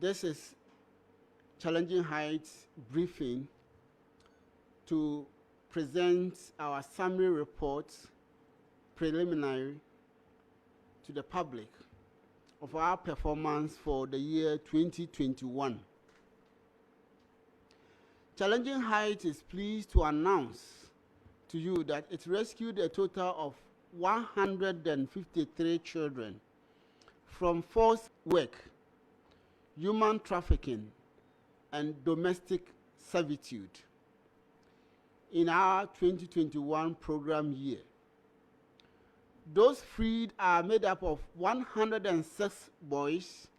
This is Challenging Heights briefing to present our summary report, preliminary, to the public of our performance for the year 2021. Challenging Heights is pleased to announce to you that it rescued a total of 153 children from forced work, human trafficking, and domestic servitude in our 2021 program year. Those freed are made up of 106 boys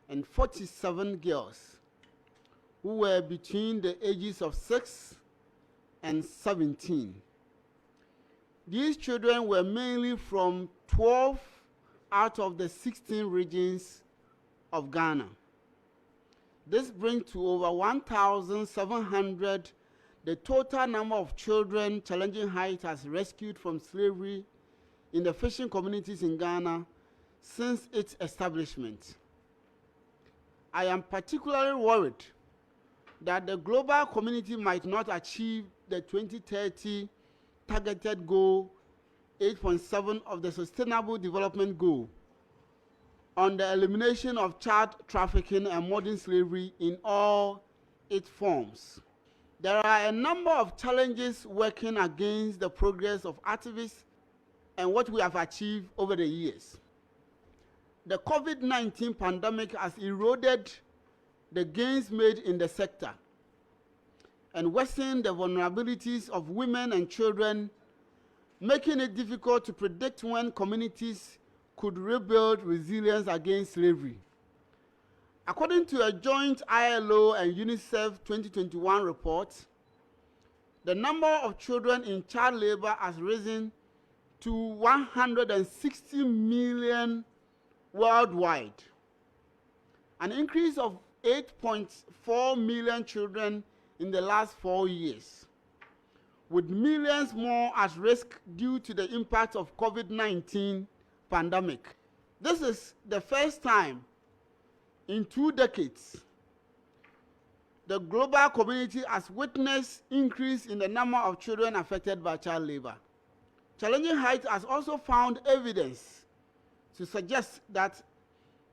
and 47 girls who were between the ages of 6 and 17. These children were mainly from 12 out of the 16 regions of Ghana. This brings to over 1,700 the total number of children Challenging Heights has rescued from slavery in the fishing communities in Ghana since its establishment. I am particularly worried that the global community might not achieve the 2030 targeted goal 8.7 of the Sustainable Development Goal on the elimination of child trafficking and modern slavery in all its forms. There are a number of challenges working against the progress of activists and what we have achieved over the years. The COVID-19 pandemic has eroded the gains made in the sector and worsened the vulnerabilities of women and children, making it difficult to predict when communities could rebuild resilience against slavery. According to a joint ILO and UNICEF 2021 report, the number of children in child labor has risen to 160 million worldwide, an increase of 8.4 million children in the last 4 years, with millions more at risk due to the impact of COVID-19 pandemic. This is the first time in 2 decades the global community has witnessed increase in the number of children affected by child labor. Challenging Heights has also found evidence to suggest that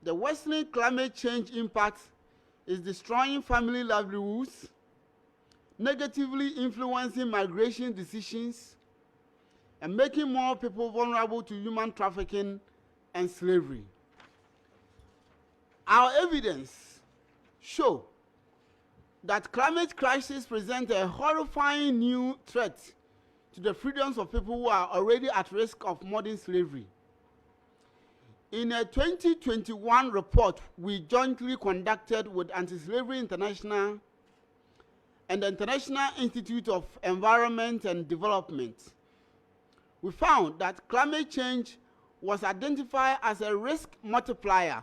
the worsening climate change impact is destroying family livelihoods, negatively influencing migration decisions, and making more people vulnerable to human trafficking and slavery. Our evidence shows that climate crisis presents a horrifying new threat to the freedoms of people who are already at risk of modern slavery. In a 2021 report we jointly conducted with Anti-Slavery International and the International Institute of Environment and Development, we found that climate change was identified as a risk multiplier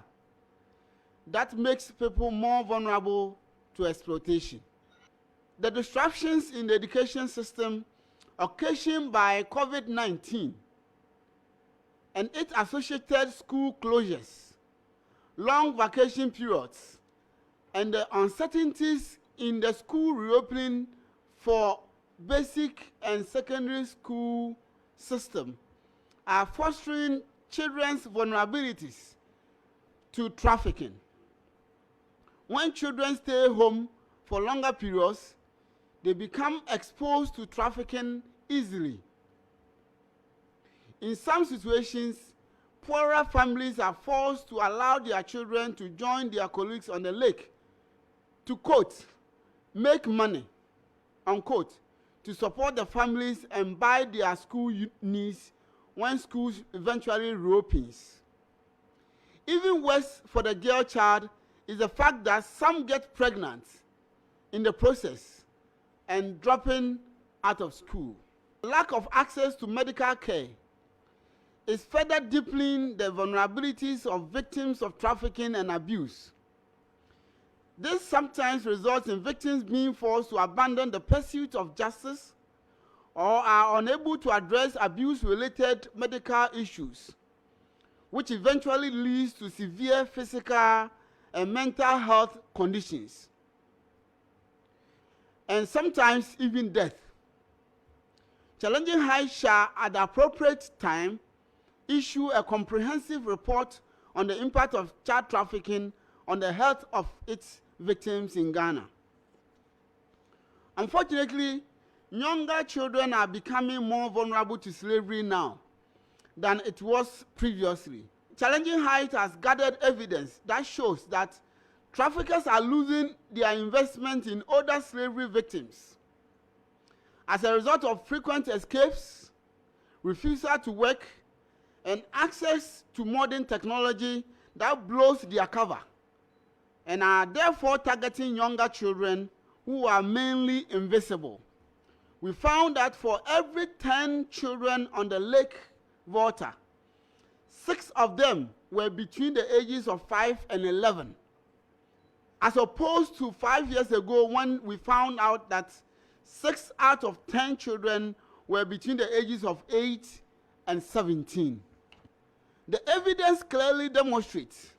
that makes people more vulnerable to exploitation. The disruptions in the education system occasioned by COVID-19 and its associated school closures, long vacation periods, and the uncertainties in the school reopening for basic and secondary school system are fostering children's vulnerabilities to trafficking. When children stay home for longer periods, they become exposed to trafficking easily. In some situations, poorer families are forced to allow their children to join their colleagues on the lake to, quote, make money, unquote, to support the families and buy their school needs when schools eventually reopens. Even worse for the girl child is the fact that some get pregnant in the process and dropping out of school. Lack of access to medical care is further deepening the vulnerabilities of victims of trafficking and abuse. This sometimes results in victims being forced to abandon the pursuit of justice or are unable to address abuse-related medical issues, which eventually leads to severe physical and mental health conditions, and sometimes even death. Challenging Heights shall, at the appropriate time, issue a comprehensive report on the impact of child trafficking on the health of its victims in Ghana. Unfortunately, younger children are becoming more vulnerable to slavery now than it was previously. Challenging Heights has gathered evidence that shows that traffickers are losing their investment in older slavery victims as a result of frequent escapes, refusal to work, and access to modern technology that blows their cover, and are therefore targeting younger children who are mainly invisible. We found that for every 10 children on the Lake Volta, 6 of them were between the ages of 5 and 11, as opposed to 5 years ago when we found out that 6 out of 10 children were between the ages of 8 and 17. The evidence clearly demonstrates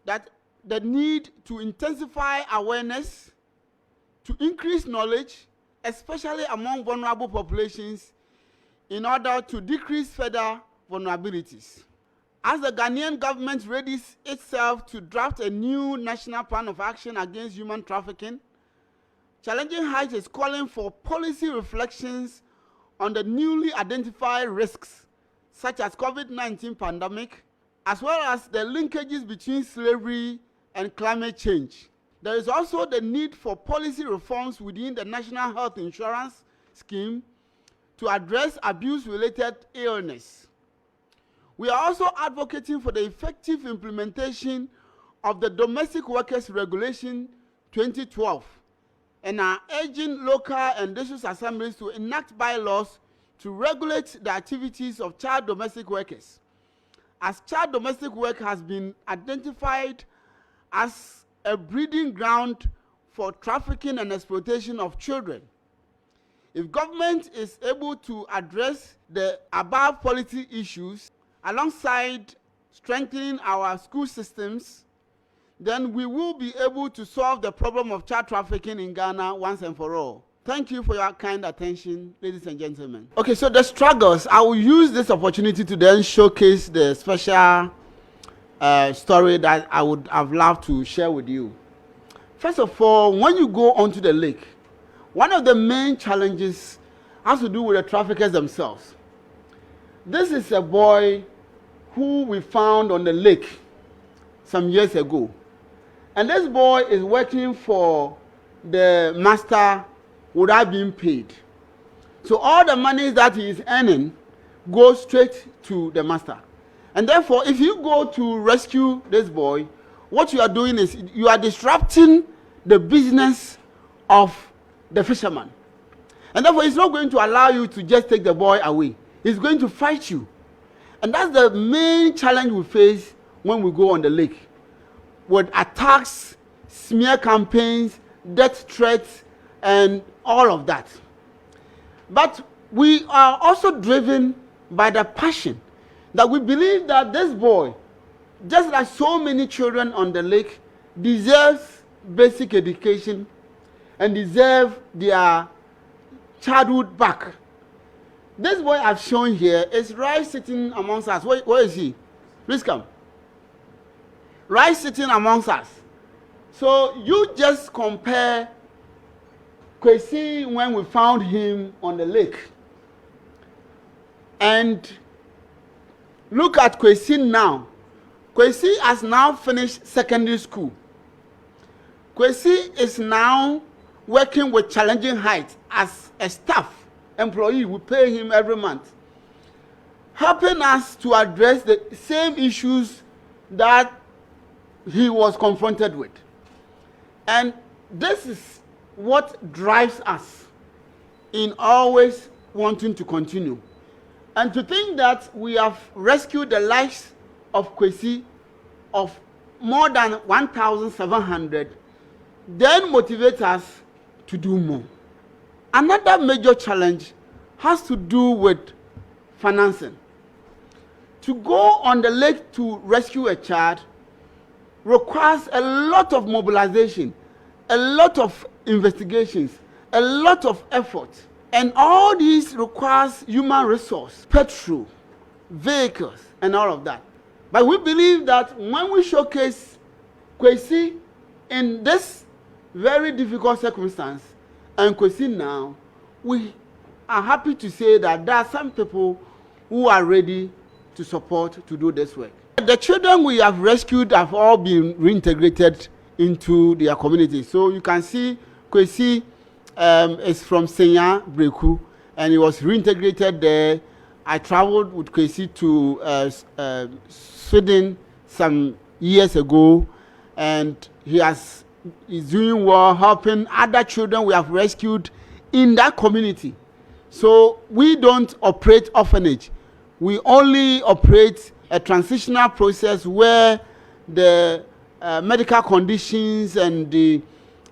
that the need to intensify awareness, to increase knowledge, especially among vulnerable populations, in order to decrease further vulnerabilities. As the Ghanaian government readies itself to draft a new national plan of action against human trafficking, Challenging Heights is calling for policy reflections on the newly identified risks, such as COVID-19 pandemic, as well as the linkages between slavery and climate change. There is also the need for policy reforms within the National Health Insurance Scheme to address abuse-related illness. We are also advocating for the effective implementation of the Domestic Workers Regulation 2012 and are urging local and district assemblies to enact bylaws to regulate the activities of child domestic workers, as child domestic work has been identified as a breeding ground for trafficking and exploitation of children. If government is able to address the above policy issues alongside strengthening our school systems, then we will be able to solve the problem of child trafficking in Ghana once and for all. Thank you for your kind attention, ladies and gentlemen. Okay, so the struggles, I will use this opportunity to then showcase the special story that I would have loved to share with you. First of all, when you go onto the lake, one of the main challenges has to do with the traffickers themselves. This is a boy who we found on the lake some years ago. And this boy is working for the master without being paid. So all the money that he is earning goes straight to the master. And therefore, if you go to rescue this boy, what you are doing is you are disrupting the business of the fisherman. And therefore, he's not going to allow you to just take the boy away. He's going to fight you. And that's the main challenge we face when we go on the lake, with attacks, smear campaigns, death threats, and all of that. But we are also driven by the passion that we believe that this boy, just like so many children on the lake, deserves basic education and deserve their childhood back. This boy I've shown here is right sitting amongst us. Where is he? Please come. Right sitting amongst us. So you just compare Kwesi when we found him on the lake, and look at Kwesi now. Kwesi has now finished secondary school. Kwesi is now working with Challenging Heights as a staff employee. We pay him every month, helping us to address the same issues that he was confronted with. And this is what drives us in always wanting to continue. And to think that we have rescued the lives of Kwesi of more than 1,700 then motivates us to do more. Another major challenge has to do with financing. To go on the lake to rescue a child, requires a lot of mobilization, a lot of investigations, a lot of effort. And all these requires human resource, petrol, vehicles, and all of that. But we believe that when we showcase Kwesi in this very difficult circumstance, and Kwesi now, we are happy to say that there are some people who are ready to support to do this work. The children we have rescued have all been reintegrated into their community. So you can see Kwesi is from Senya, Breku, and he was reintegrated there. I traveled with Kwesi to Sweden some years ago, and is doing well, helping other children we have rescued in that community. So we don't operate orphanage. We only operate a transitional process where the medical conditions and the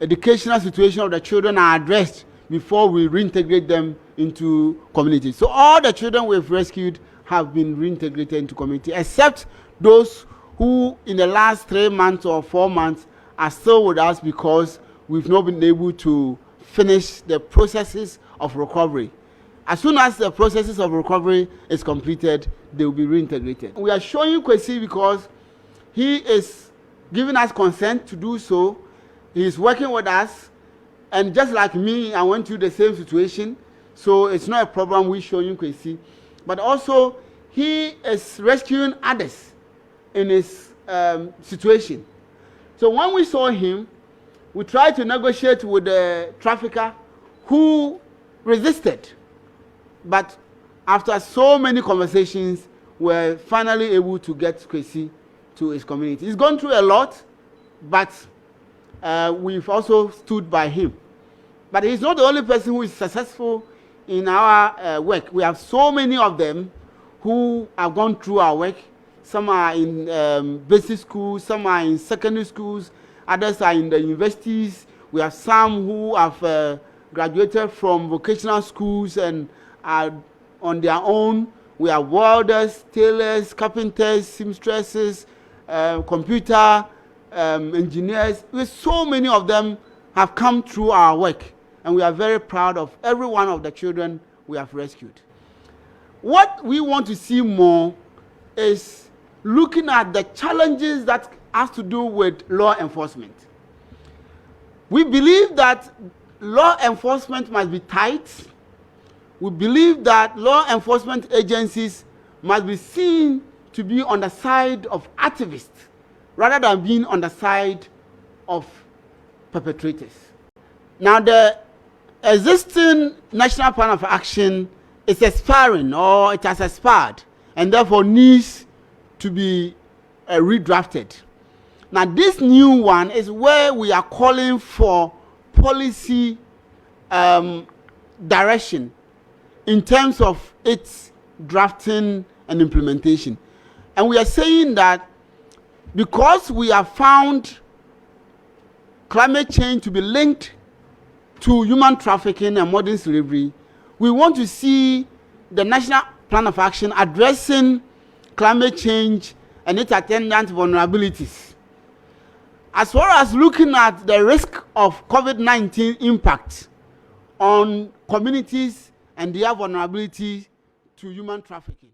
educational situation of the children are addressed before we reintegrate them into community. So all the children we've rescued have been reintegrated into community, except those who in the last 3 months or 4 months are still with us because we've not been able to finish the processes of recovery. As soon as the processes of recovery is completed, they will be reintegrated. We are showing you Kwesi because he is giving us consent to do so. He is working with us, and just like me, I went through the same situation, so it's not a problem we show you Kwesi. But also, he is rescuing others in his situation. So when we saw him, we tried to negotiate with the trafficker who resisted. But after so many conversations, we're finally able to get Kwesi to his community. He's gone through a lot, but we've also stood by him. But he's not the only person who is successful in our work. We have so many of them who have gone through our work. Some are in basic schools, some are in secondary schools, others are in the universities. We have some who have graduated from vocational schools and are on their own. We have welders, tailors, carpenters, seamstresses, computer engineers. So many of them have come through our work, and we are very proud of every one of the children we have rescued. What we want to see more is looking at the challenges that has to do with law enforcement. We believe that law enforcement must be tight. We believe that law enforcement agencies must be seen to be on the side of activists rather than being on the side of perpetrators. Now, the existing National Plan of Action is expiring, or it has expired, and therefore needs to be redrafted. Now, this new one is where we are calling for policy direction in terms of its drafting and implementation. And we are saying that because we have found climate change to be linked to human trafficking and modern slavery, we want to see the National Plan of Action addressing climate change and its attendant vulnerabilities, as well as looking at the risk of COVID-19 impact on communities and their vulnerability to human trafficking.